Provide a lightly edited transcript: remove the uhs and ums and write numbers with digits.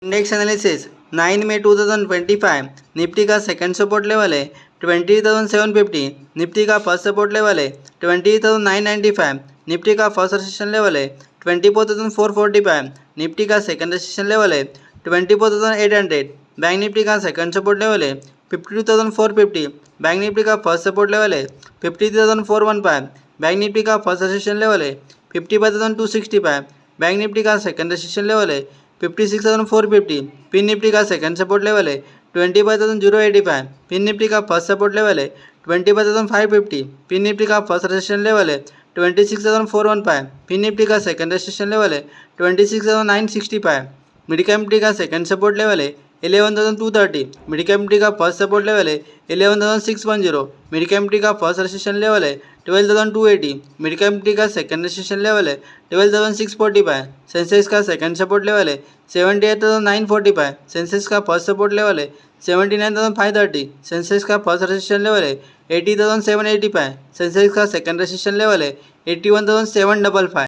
Index analysis 9 मई 2025 Nifty का second support level है 20,750। Nifty का फर्स्ट सपोर्ट लेवल है 20,995। निफ्टी का फर्स्ट रेजिस्टेंस लेवल है 24,445। निफ्टी का सेकंड रेजिस्टेंस लेवल है 24,800। बैंक निफ्टी का सेकंड सपोर्ट लेवल है 52,450। बैंक निफ्टी का फर्स्ट सपोर्ट लेवल है 53,415। बैंक निफ्टी का फर्स्ट रेजिस्टेंस लेवल है 55,265। बैंक निफ्टी का सेकंड रेजिस्टेंस लेवल है 56,450। पिन निफ्टी का सेकंड सपोर्ट लेवल है 25,085। पिन निफ्टी का फर्स्ट सपोर्ट लेवल है 25,550। पिन निफ्टी का फर्स्ट रेजिस्टेंस लेवल है 26,415। पिन निफ्टी का सेकंड रेजिस्टेंस लेवल है 26,965। मिड कैप निफ्टी का सेकंड सपोर्ट लेवल है 11,230। मिड कैप निफ्टी का फर्स्ट सपोर्ट लेवल है 11,610। मिड कैप निफ्टी का फर्स्ट रेजिस्टेंस लेवल है 12,280। मिड कैप निफ्टी का सेकंड रेजिस्टेंस लेवल है 12,645। सेंसेक्स का सेकंड सपोर्ट लेवल है 78,945। सेंसेक्स का फर्स्ट सपोर्ट लेवल है 79,530। सेंसेक्स का फर्स्ट रेजिस्टेंस लेवल है 80,785। सेंसेक्स का सेकंड रेजिस्टेंस लेवल है 81,755।